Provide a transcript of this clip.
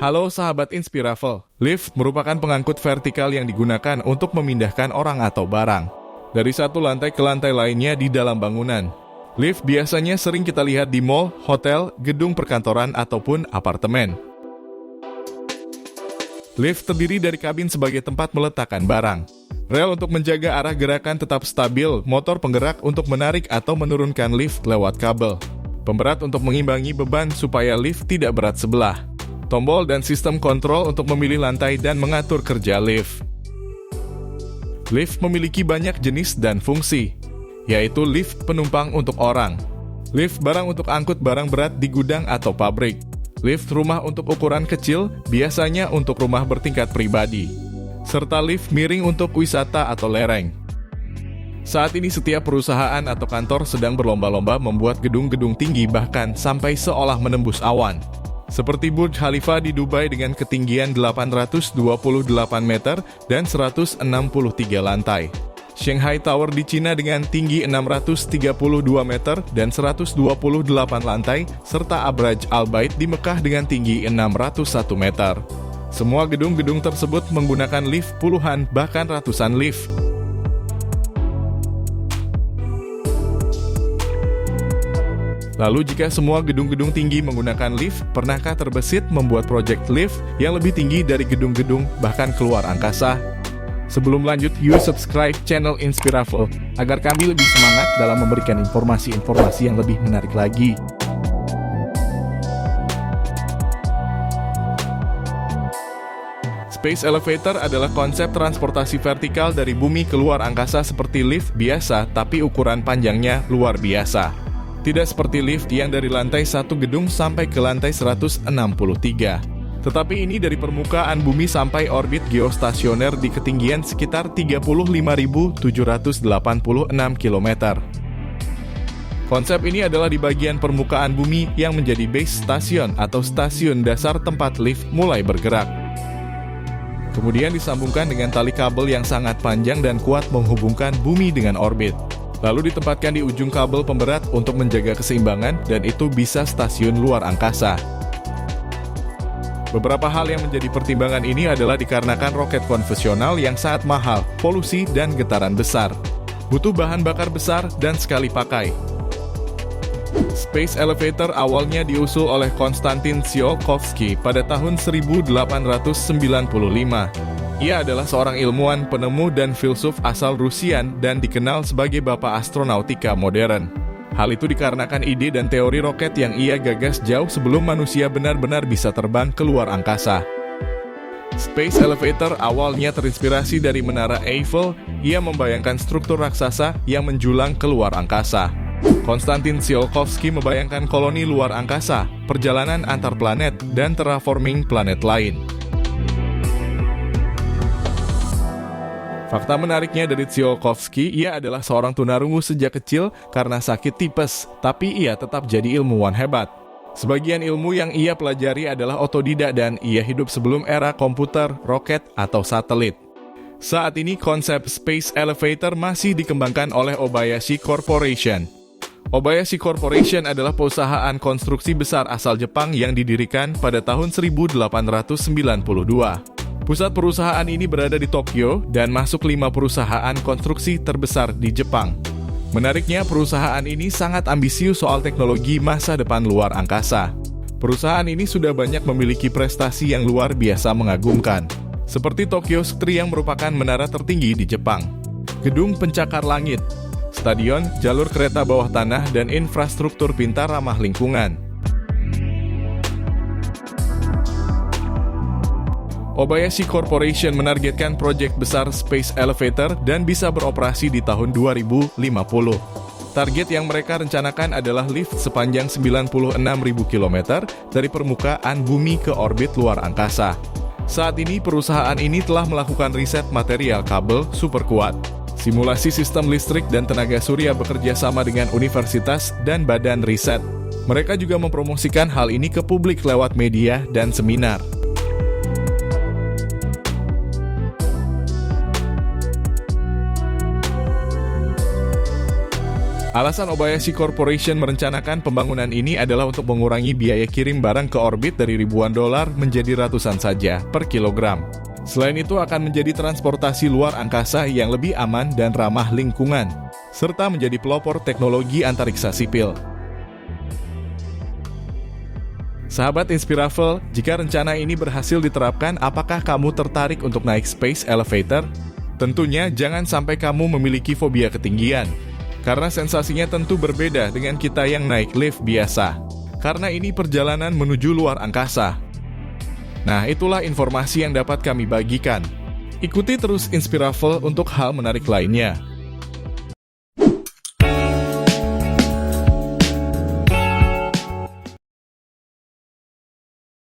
Halo sahabat Inspiravel, lift merupakan pengangkut vertikal yang digunakan untuk memindahkan orang atau barang dari satu lantai ke lantai lainnya di dalam bangunan. Lift biasanya sering kita lihat di mall, hotel, gedung perkantoran, ataupun apartemen. Lift terdiri dari kabin sebagai tempat meletakkan barang, rel untuk menjaga arah gerakan tetap stabil, motor penggerak untuk menarik atau menurunkan lift lewat kabel, pemberat untuk mengimbangi beban supaya lift tidak berat sebelah, tombol dan sistem kontrol untuk memilih lantai dan mengatur kerja lift. Lift memiliki banyak jenis dan fungsi, yaitu lift penumpang untuk orang, lift barang untuk angkut barang berat di gudang atau pabrik, lift rumah untuk ukuran kecil, biasanya untuk rumah bertingkat pribadi, serta lift miring untuk wisata atau lereng. Saat ini setiap perusahaan atau kantor sedang berlomba-lomba membuat gedung-gedung tinggi bahkan sampai seolah menembus awan. Seperti Burj Khalifa di Dubai dengan ketinggian 828 meter dan 163 lantai. Shanghai Tower di Cina dengan tinggi 632 meter dan 128 lantai, serta Abraj Al Bait di Mekah dengan tinggi 601 meter. Semua gedung-gedung tersebut menggunakan lift puluhan bahkan ratusan lift. Lalu jika semua gedung-gedung tinggi menggunakan lift, pernahkah terbesit membuat proyek lift yang lebih tinggi dari gedung-gedung bahkan keluar angkasa? Sebelum lanjut, yuk subscribe channel Inspiravel agar kami lebih semangat dalam memberikan informasi-informasi yang lebih menarik lagi. Space elevator adalah konsep transportasi vertikal dari bumi ke luar angkasa seperti lift biasa, tapi ukuran panjangnya luar biasa. Tidak seperti lift yang dari lantai satu gedung sampai ke lantai 163. Tetapi ini dari permukaan bumi sampai orbit geostasioner di ketinggian sekitar 35.786 km. Konsep ini adalah di bagian permukaan bumi yang menjadi base station atau stasiun dasar tempat lift mulai bergerak. Kemudian disambungkan dengan tali kabel yang sangat panjang dan kuat menghubungkan bumi dengan orbit. Lalu ditempatkan di ujung kabel pemberat untuk menjaga keseimbangan, dan itu bisa stasiun luar angkasa. Beberapa hal yang menjadi pertimbangan ini adalah dikarenakan roket konvensional yang sangat mahal, polusi, dan getaran besar. Butuh bahan bakar besar dan sekali pakai. Space elevator awalnya diusul oleh Konstantin Tsiolkovsky pada tahun 1895. Ia adalah seorang ilmuwan, penemu, dan filsuf asal Rusian dan dikenal sebagai bapak astronautika modern. Hal itu dikarenakan ide dan teori roket yang ia gagas jauh sebelum manusia benar-benar bisa terbang ke luar angkasa. Space elevator awalnya terinspirasi dari Menara Eiffel. Ia membayangkan struktur raksasa yang menjulang ke luar angkasa. Konstantin Tsiolkovsky membayangkan koloni luar angkasa, perjalanan antar planet, dan terraforming planet lain. Fakta menariknya dari Tsiolkovsky, ia adalah seorang tunarungu sejak kecil karena sakit tipes, tapi ia tetap jadi ilmuwan hebat. Sebagian ilmu yang ia pelajari adalah otodidak dan ia hidup sebelum era komputer, roket, atau satelit. Saat ini konsep space elevator masih dikembangkan oleh Obayashi Corporation. Obayashi Corporation adalah perusahaan konstruksi besar asal Jepang yang didirikan pada tahun 1892. Pusat perusahaan ini berada di Tokyo dan masuk 5 perusahaan konstruksi terbesar di Jepang. Menariknya, perusahaan ini sangat ambisius soal teknologi masa depan luar angkasa. Perusahaan ini sudah banyak memiliki prestasi yang luar biasa mengagumkan, seperti Tokyo Street yang merupakan menara tertinggi di Jepang, gedung pencakar langit, stadion, jalur kereta bawah tanah, dan infrastruktur pintar ramah lingkungan. Obayashi Corporation menargetkan proyek besar space elevator dan bisa beroperasi di tahun 2050. Target yang mereka rencanakan adalah lift sepanjang 96.000 km dari permukaan bumi ke orbit luar angkasa. Saat ini perusahaan ini telah melakukan riset material kabel super kuat, simulasi sistem listrik dan tenaga surya bekerja sama dengan universitas dan badan riset. Mereka juga mempromosikan hal ini ke publik lewat media dan seminar. Alasan Obayashi Corporation merencanakan pembangunan ini adalah untuk mengurangi biaya kirim barang ke orbit dari ribuan dolar menjadi ratusan saja per kilogram. Selain itu akan menjadi transportasi luar angkasa yang lebih aman dan ramah lingkungan, serta menjadi pelopor teknologi antariksa sipil. Sahabat Inspiravel, jika rencana ini berhasil diterapkan, apakah kamu tertarik untuk naik space elevator? Tentunya jangan sampai kamu memiliki fobia ketinggian. Karena sensasinya tentu berbeda dengan kita yang naik lift biasa. Karena ini perjalanan menuju luar angkasa. Nah, itulah informasi yang dapat kami bagikan. Ikuti terus Inspiravel untuk hal menarik lainnya.